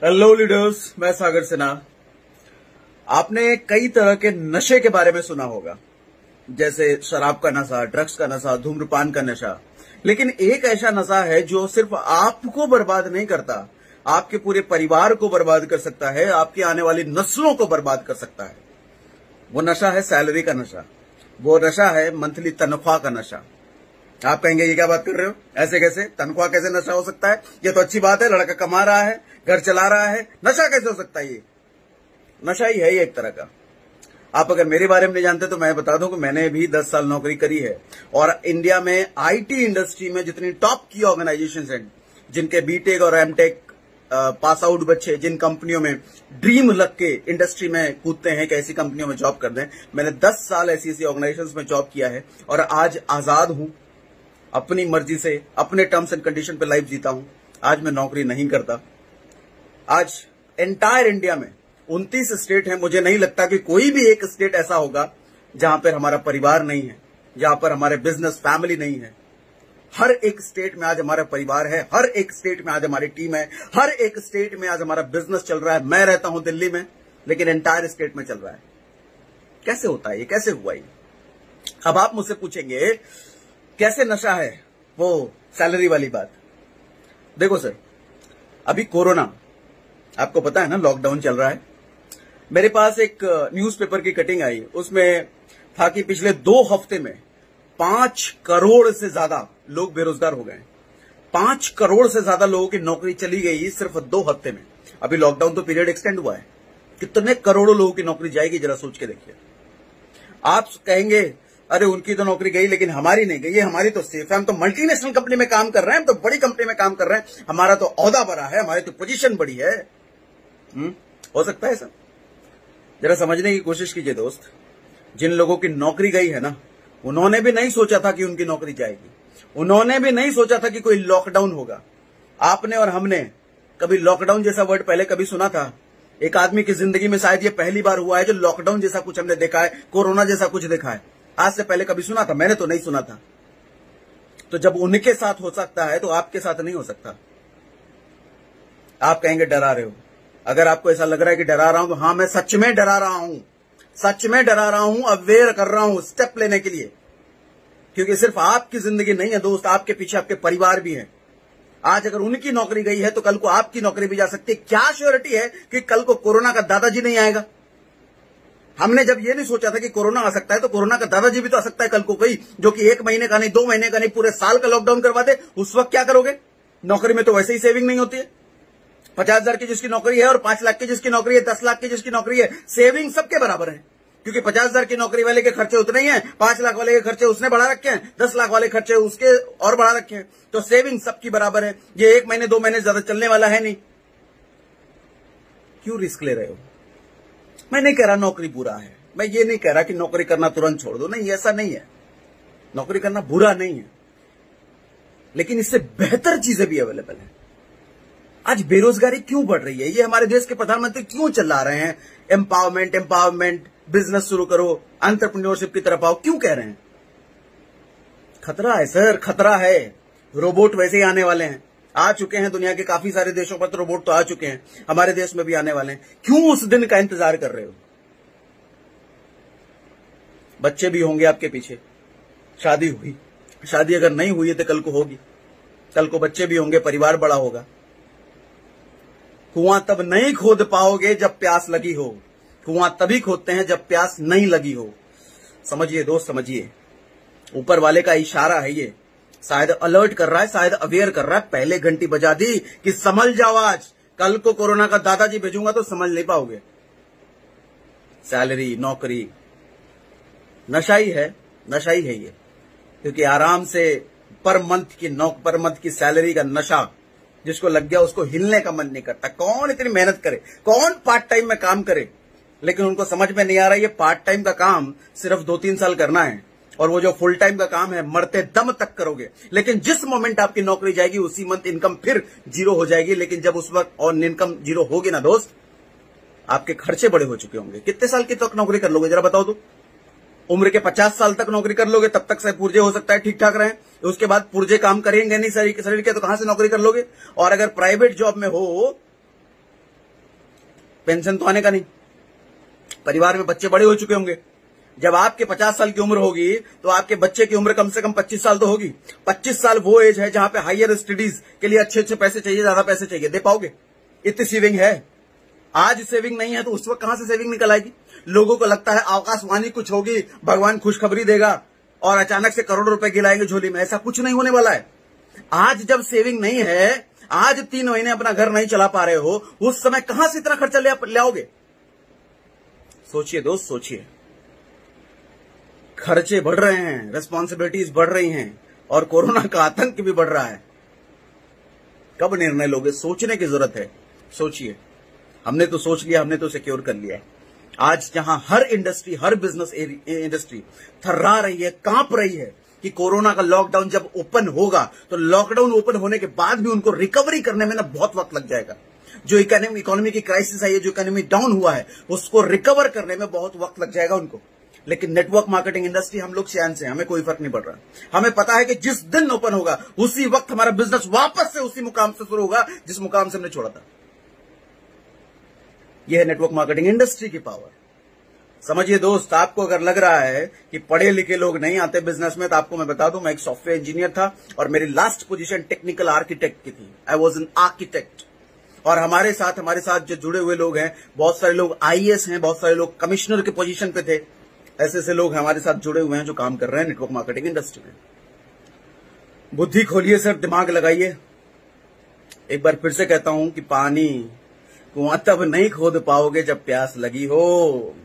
Hello leaders, मैं सागर सिन्हा। आपने कई तरह के नशे के बारे में सुना होगा, जैसे शराब का नशा, ड्रग्स का नशा, धूम्रपान का नशा। लेकिन एक ऐसा नशा है जो सिर्फ आपको बर्बाद नहीं करता, आपके पूरे परिवार को बर्बाद कर सकता है, आपकी आने वाली नस्लों को बर्बाद कर सकता है। वो नशा है सैलरी का नशा। वो नशा है मंथली तनख्वाह का नशा। आप कहेंगे ये क्या बात कर रहे हो, ऐसे कैसे, तनख्वाह कैसे नशा हो सकता है? ये तो अच्छी बात है, लड़का कमा रहा है, घर चला रहा है, नशा कैसे हो सकता है? ये नशा ही है ये एक तरह का। आप अगर मेरे बारे में नहीं जानते तो मैं बता दूं कि मैंने भी 10 साल नौकरी करी है और इंडिया में आईटी इंडस्ट्री में जितनी टॉप की ऑर्गेनाइजेशंस हैं, जिनके बीटेक और एमटेक पास आउट बच्चे जिन कंपनियों में ड्रीम लग के इंडस्ट्री में कूदते हैं कि ऐसी कंपनियों में जॉब कर दें, मैंने 10 साल ऐसी ऑर्गेनाइजेशंस में जॉब किया है और आज आजाद हूं, अपनी मर्जी से अपने टर्म्स एंड कंडीशन पे लाइफ जीता हूं। आज मैं नौकरी नहीं करता। आज एंटायर इंडिया में 29 स्टेट है, मुझे नहीं लगता कि कोई भी एक स्टेट ऐसा होगा जहां पर हमारा परिवार नहीं है, जहां पर हमारे बिजनेस फैमिली नहीं है। हर एक स्टेट में आज हमारा परिवार है, हर एक स्टेट में आज हमारी टीम है, हर एक स्टेट में आज हमारा बिजनेस चल रहा है। मैं रहता हूं दिल्ली में, लेकिन एंटायर स्टेट में चल रहा है। कैसे होता है ये, कैसे हुआ ये? अब आप मुझसे पूछेंगे कैसे नशा है वो सैलरी वाली बात। देखो सर, अभी कोरोना, आपको पता है ना, लॉकडाउन चल रहा है। मेरे पास एक न्यूज़पेपर की कटिंग आई, उसमें था कि पिछले 2 हफ्ते में 5 करोड़ से ज्यादा लोग बेरोजगार हो गए। 5 करोड़ से ज्यादा लोगों की नौकरी चली गई सिर्फ 2 हफ्ते में। अभी लॉकडाउन तो पीरियड एक्सटेंड हुआ है, कितने करोड़ों लोगों की नौकरी जाएगी, जरा सोच के देखिए। आप कहेंगे अरे उनकी तो नौकरी गई लेकिन हमारी नहीं गई, ये हमारी तो सेफ है, हम तो मल्टीनेशनल कंपनी में काम कर रहे हैं, हम तो बड़ी कंपनी में काम कर रहे हैं, हमारा तो ओहदा बड़ा है, हमारी तो पोजीशन बड़ी है। हो सकता है सर? जरा समझने की कोशिश कीजिए दोस्त। जिन लोगों की नौकरी गई है ना, उन्होंने भी नहीं सोचा था कि उनकी नौकरी जाएगी, उन्होंने भी नहीं सोचा था कि कोई लॉकडाउन होगा। आपने और हमने कभी लॉकडाउन जैसा वर्ड पहले कभी सुना था? एक आदमी की जिंदगी में शायद ये पहली बार हुआ है जो लॉकडाउन जैसा कुछ हमने देखा है, कोरोना जैसा कुछ देखा है। आज से पहले कभी सुना था? मैंने तो नहीं सुना था। तो जब उनके साथ हो सकता है तो आपके साथ नहीं हो सकता। आप कहेंगे डरा रहे हो। अगर आपको ऐसा लग रहा है कि डरा रहा हूं तो हाँ, मैं सच में डरा रहा हूं, सच में डरा रहा हूं, अवेयर कर रहा हूं स्टेप लेने के लिए। क्योंकि सिर्फ आपकी जिंदगी नहीं है दोस्त, आपके पीछे आपके परिवार भी है। आज अगर उनकी नौकरी गई है तो कल को आपकी नौकरी भी जा सकती है। क्या श्योरिटी है कि कल को कोरोना का दादाजी नहीं आएगा? हमने जब ये नहीं सोचा था कि कोरोना आ सकता है, तो कोरोना का दादाजी भी तो आ सकता है कल को, कोई जो कि 1 महीने का नहीं, 2 महीने का नहीं, पूरे साल का लॉकडाउन करवा दे। उस वक्त क्या करोगे? नौकरी में तो वैसे ही सेविंग नहीं होती है। 50,000 की जिसकी नौकरी है और 5 लाख की जिसकी नौकरी है, 10 लाख की जिसकी नौकरी है, सेविंग सबके बराबर है। क्योंकि 50,000 की नौकरी वाले के खर्चे उतने ही हैं, 5 लाख वाले के खर्चे उसने बढ़ा रखे हैं, 10 लाख वाले खर्चे उसके और बढ़ा रखे हैं। तो सेविंग सबकी बराबर है। ये 1 महीने 2 महीने ज्यादा चलने वाला है नहीं। क्यों रिस्क ले रहे हो? मैं नहीं कह रहा नौकरी बुरा है, मैं ये नहीं कह रहा कि नौकरी करना तुरंत छोड़ दो, नहीं, ऐसा नहीं है। नौकरी करना बुरा नहीं है, लेकिन इससे बेहतर चीजें भी अवेलेबल है। आज बेरोजगारी क्यों बढ़ रही है? ये हमारे देश के प्रधानमंत्री क्यों चिल्ला रहे हैं एम्पावरमेंट एम्पावरमेंट, बिजनेस शुरू करो, एंटरप्रेन्योरशिप की तरफ आओ, क्यों कह रहे हैं? खतरा है सर, खतरा है। रोबोट वैसे ही आने वाले हैं, आ चुके हैं, दुनिया के काफी सारे देशों पर तो रोबोट तो आ चुके हैं, हमारे देश में भी आने वाले हैं। क्यों उस दिन का इंतजार कर रहे हो? बच्चे भी होंगे आपके पीछे, शादी हुई, शादी अगर नहीं हुई है तो कल को होगी, कल को बच्चे भी होंगे, परिवार बड़ा होगा। कुआं तब नहीं खोद पाओगे जब प्यास लगी हो, कुआं तभी खोदते हैं जब प्यास नहीं लगी हो। समझिए दोस्त, समझिए, ऊपर वाले का इशारा है ये। शायद अलर्ट कर रहा है, शायद अवेयर कर रहा है। पहले घंटी बजा दी कि समझ जाओ, आज कल को कोरोना का दादाजी भेजूंगा तो समझ नहीं पाओगे। सैलरी, नौकरी, नशा ही है, नशा ही है ये। क्योंकि आराम से पर मंथ की सैलरी का नशा जिसको लग गया उसको हिलने का मन नहीं करता। कौन इतनी मेहनत करे, कौन पार्ट टाइम में काम करे? लेकिन उनको समझ में नहीं आ रहा ये पार्ट टाइम का काम सिर्फ 2-3 साल करना है, और वो जो फुल टाइम का काम है मरते दम तक करोगे। लेकिन जिस मोमेंट आपकी नौकरी जाएगी उसी मंथ इनकम फिर 0 हो जाएगी। लेकिन जब उस वक्त और इनकम 0 होगी ना दोस्त, आपके खर्चे बड़े हो चुके होंगे। कितने साल की तक नौकरी कर लोगे जरा बताओ तो? उम्र के 50 साल तक नौकरी कर लोगे, तब तक से पुर्जे हो सकता है ठीक ठाक रहे, उसके बाद पुर्जे काम करेंगे नहीं शरीर के, तो कहां से नौकरी कर लोगे? और अगर प्राइवेट जॉब में हो पेंशन तो आने का नहीं। परिवार में बच्चे बड़े हो चुके होंगे। जब आपके 50 साल की उम्र होगी तो आपके बच्चे की उम्र कम से कम 25 साल तो होगी। 25 साल वो एज है जहां पे हायर स्टडीज के लिए अच्छे अच्छे पैसे चाहिए, ज्यादा पैसे चाहिए। दे पाओगे? इतनी सेविंग है। आज सेविंग नहीं है तो उस वक्त कहां से सेविंग निकल आएगी? लोगों को लगता है आकाशवाणी कुछ होगी, भगवान खुशखबरी देगा और अचानक से करोड़ों रुपए गिलाएंगे झोली में। ऐसा कुछ नहीं होने वाला है। आज जब सेविंग नहीं है, आज 3 महीने अपना घर नहीं चला पा रहे हो, उस समय कहां से इतना खर्चा ले आओगे? सोचिए दोस्त, सोचिए। खर्चे बढ़ रहे हैं, रिस्पॉन्सिबिलिटीज बढ़ रही हैं और कोरोना का आतंक भी बढ़ रहा है। कब निर्णय लोगे? सोचने की जरूरत है। सोचिए। हमने तो सोच लिया, हमने तो सिक्योर कर लिया। आज जहां हर इंडस्ट्री, हर बिजनेस इंडस्ट्री थर्रा रही है, कांप रही है कि कोरोना का लॉकडाउन जब ओपन होगा तो लॉकडाउन ओपन होने के बाद भी उनको रिकवरी करने में ना बहुत वक्त लग जाएगा। जो इकोनॉमी की क्राइसिस आई है, जो इकोनॉमी डाउन हुआ है, उसको रिकवर करने में बहुत वक्त लग जाएगा उनको। लेकिन नेटवर्क मार्केटिंग इंडस्ट्री हम लोग चैन से, हमें कोई फर्क नहीं पड़ रहा। हमें पता है कि जिस दिन ओपन होगा उसी वक्त हमारा बिजनेस वापस से उसी मुकाम से शुरू होगा जिस मुकाम से हमने छोड़ा था। यह है नेटवर्क मार्केटिंग इंडस्ट्री की पावर। समझिए दोस्त, आपको अगर लग रहा है कि पढ़े लिखे लोग नहीं आते बिजनेस में, तो आपको मैं बता दूं, मैं एक सॉफ्टवेयर इंजीनियर था और मेरी लास्ट पोजीशन टेक्निकल आर्किटेक्ट की थी। I was an architect. और हमारे साथ जो जुड़े हुए लोग हैं, बहुत सारे लोग आईएएस हैं, बहुत सारे लोग कमिश्नर के पोजीशन पे थे। ऐसे ऐसे लोग हमारे साथ जुड़े हुए हैं जो काम कर रहे हैं नेटवर्क मार्केटिंग इंडस्ट्री में। बुद्धि खोलिए सर, दिमाग लगाइए। एक बार फिर से कहता हूं कि पानी कुआं तब नहीं खोद पाओगे जब प्यास लगी हो।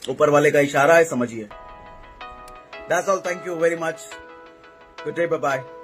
ऊपर वाले का इशारा है, समझिए। That's all, thank you very much, good day, bye bye.